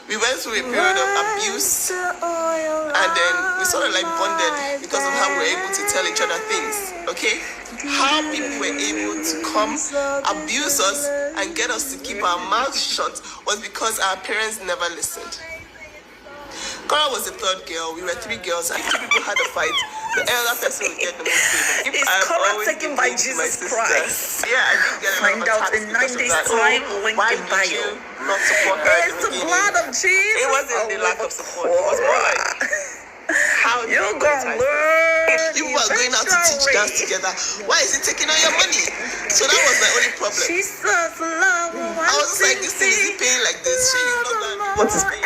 we went through a period of abuse, and then we sort of like bonded because of how we were able to tell each other things, okay? How people were able to come abuse us and get us to keep our mouths shut was because our parents never listened. Korra was the third girl. We were 3 girls. And 2 people had a fight. The elder person would get the most favor. Is Korra taken by Jesus Christ? Yeah, I did get a Find out in 9 days' time. Link in bio. Why did you not support her? It's the blood of Jesus. It wasn't the lack of support. It was more like how you're gonna learn. You were going out to teach dance together. Why is he taking all your money? So that was my only problem. Jesus love. I was just like, this thing is paying like this. She is not like, what is paying?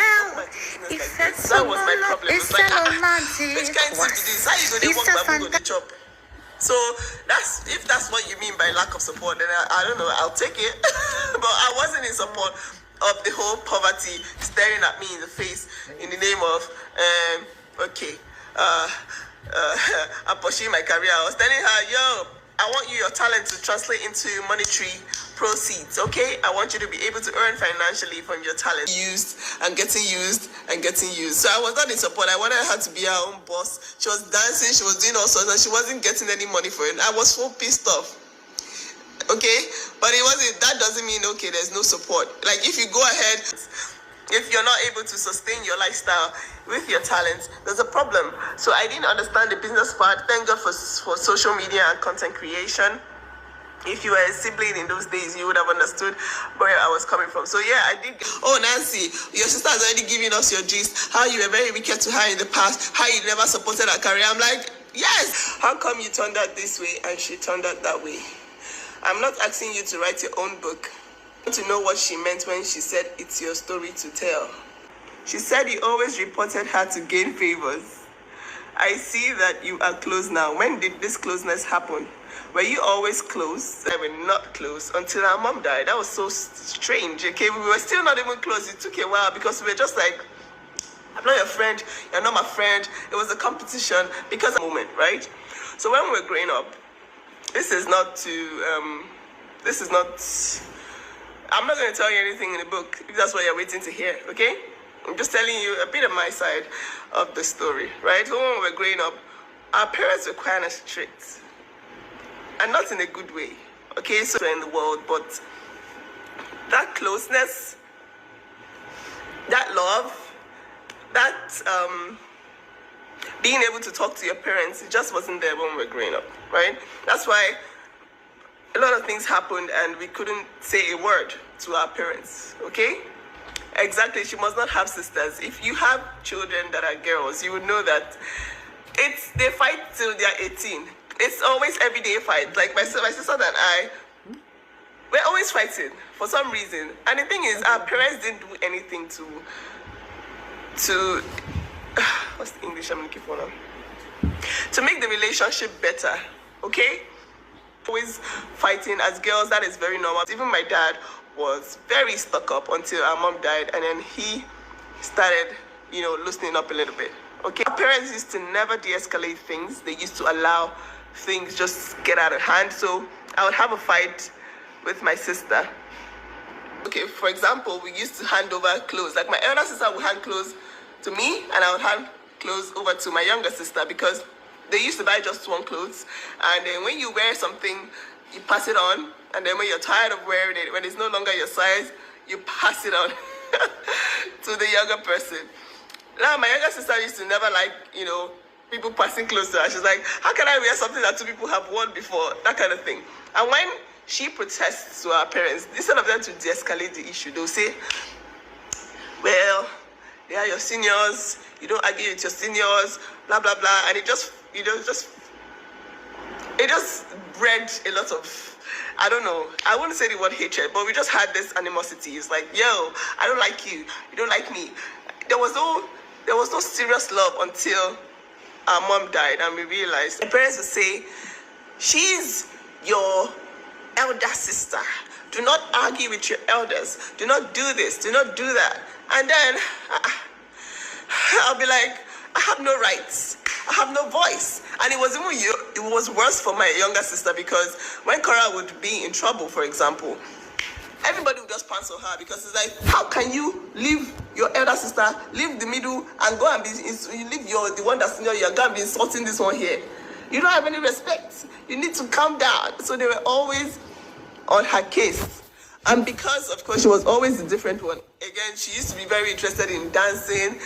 That was my problem. It's like, which kind of thing is this? How you going to walk my book on the chop? So if that's what you mean by lack of support, then I don't know, I'll take it. But I wasn't in support of the whole poverty staring at me in the face in the name of I'm pursuing my career. I was telling her, yo, I want your talent to translate into monetary proceeds, okay? I want you to be able to earn financially from your talent. Used and getting used. So I was not in support. I wanted her to be her own boss. She was dancing, she was doing all sorts, and she wasn't getting any money for it. I was so pissed off. Okay? But it wasn't, that doesn't mean, okay, there's no support. Like, if you go ahead, if you're not able to sustain your lifestyle with your talents, there's a problem. So I didn't understand the business part. Thank God for social media and content creation. If you were a sibling in those days, you would have understood where I was coming from. So yeah, I did. Oh, Nancy, your sister has already given us your gist. How you were very wicked to her in the past. How you never supported her career. I'm like, yes. How come you turned out this way and she turned out that way? I'm not asking you to write your own book. I want to know what she meant when she said it's your story to tell. She said you always reported her to gain favors. I see that you are close now. When did this closeness happen? Were you always close? I were not close until our mom died. That was so strange. Okay, we were still not even close. It took a while because we were just like, I'm not your friend, you're not my friend. It was a competition because of the moment, right? So when we were growing up, I'm not going to tell you anything in the book if that's what you're waiting to hear, okay? I'm just telling you a bit of my side of the story, right? So when we were growing up, our parents were kind of strict. And not in a good way, okay? So in the world, but that closeness, that love, that being able to talk to your parents, it just wasn't there when we were growing up, right? That's why a lot of things happened and we couldn't say a word to our parents, okay? Exactly, she must not have sisters. If you have children that are girls, you would know that they fight till they're 18. It's always everyday fight. Like my sister and I, we're always fighting for some reason. And the thing is, our parents didn't do anything to what's the English I'm looking for now? To make the relationship better, okay? Always fighting as girls, that is very normal. Even my dad was very stuck up until our mom died, and then he started, loosening up a little bit. Okay, our parents used to never de-escalate things. They used to allow things just get out of hand. So I would have a fight with my sister. Okay, for example, we used to hand over clothes. Like my elder sister would hand clothes to me, and I would hand clothes over to my younger sister because they used to buy just one clothes. And then when you wear something, you pass it on. And then when you're tired of wearing it, when it's no longer your size, you pass it on to the younger person. Now, my younger sister used to never like, people passing close to her. She's like, how can I wear something that 2 people have worn before? That kind of thing. And when she protests to her parents, instead of them to de-escalate the issue, they'll say, well, they are your seniors. You don't argue with your seniors, blah, blah, blah. And it just bred a lot of, I don't know, I wouldn't say the word hatred, but we just had this animosity. It's like, yo, I don't like you. You don't like me. There was no serious love until our mom died, and we realized. My parents would say, she's your elder sister. Do not argue with your elders. Do not do this. Do not do that. And then I'll be like, I have no rights. I have no voice. And it was worse for my younger sister because when Korra would be in trouble, for example, everybody would just pounce on her because it's like, how can you leave your elder sister, leave the middle, and go and be, you leave the one that's senior, you're going to be insulting this one here. You don't have any respect. You need to calm down. So they were always on her case. And because, of course, she was always the different one. Again, she used to be very interested in dancing,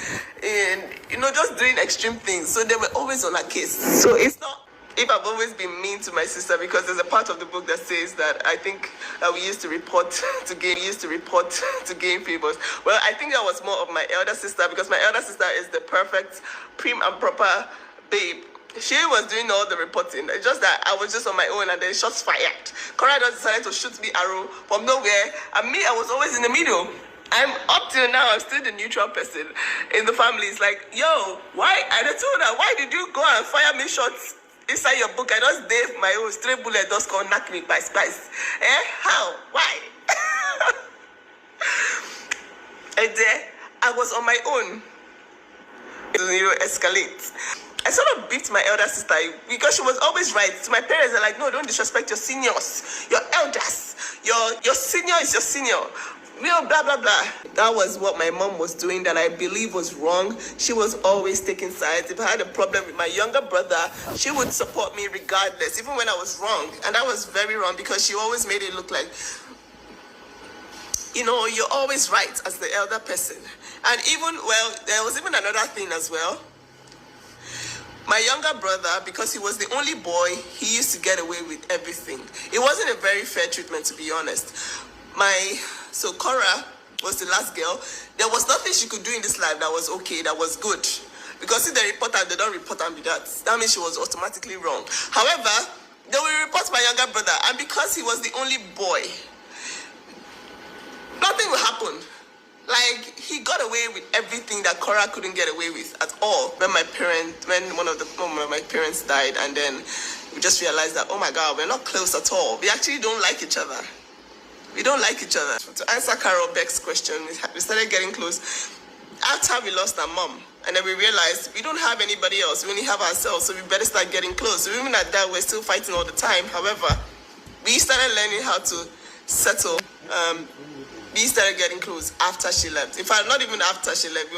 in, just doing extreme things. So they were always on her case. So it's not if I've always been mean to my sister, because there's a part of the book that says that I think that we used to report to gain favors. Well, I think that was more of my elder sister, because my elder sister is the perfect prim and proper babe. She was doing all the reporting. It's just that I was just on my own, and then shots fired. Korra just decided to shoot me arrow from nowhere, and me, I was always in the middle. I'm up till now, I'm still the neutral person in the family. It's like, yo, why? I told her, why did you go and fire me shots inside your book? I just gave my own stray bullet, just go knock me by spice. How? Why? And then I was on my own. It escalates. I sort of beat my elder sister because she was always right. So my parents are like, no, don't disrespect your seniors, your elders. Your senior is your senior. Blah, blah, blah. That was what my mom was doing that I believe was wrong. She was always taking sides. If I had a problem with my younger brother, she would support me regardless, even when I was wrong. And that was very wrong, because she always made it look like, you're always right as the elder person. And there was even another thing as well. My younger brother, because he was the only boy, he used to get away with everything. It wasn't a very fair treatment, to be honest. So Korra was the last girl. There was nothing she could do in this life that was okay, that was good. Because if they report her, they don't report her with that. That means she was automatically wrong. However, they will report my younger brother, and because he was the only boy, nothing will happen. Like, he got away with everything that Korra couldn't get away with at all. When one of my parents died, and then we just realized that, oh my God, we're not close at all. We actually don't like each other. We don't like each other. To answer Carol Beck's question, we started getting close after we lost our mom. And then we realized we don't have anybody else. We only have ourselves, so we better start getting close. So even at that, we're still fighting all the time. However, we started learning how to settle. We started getting close after she left. In fact, not even after she left.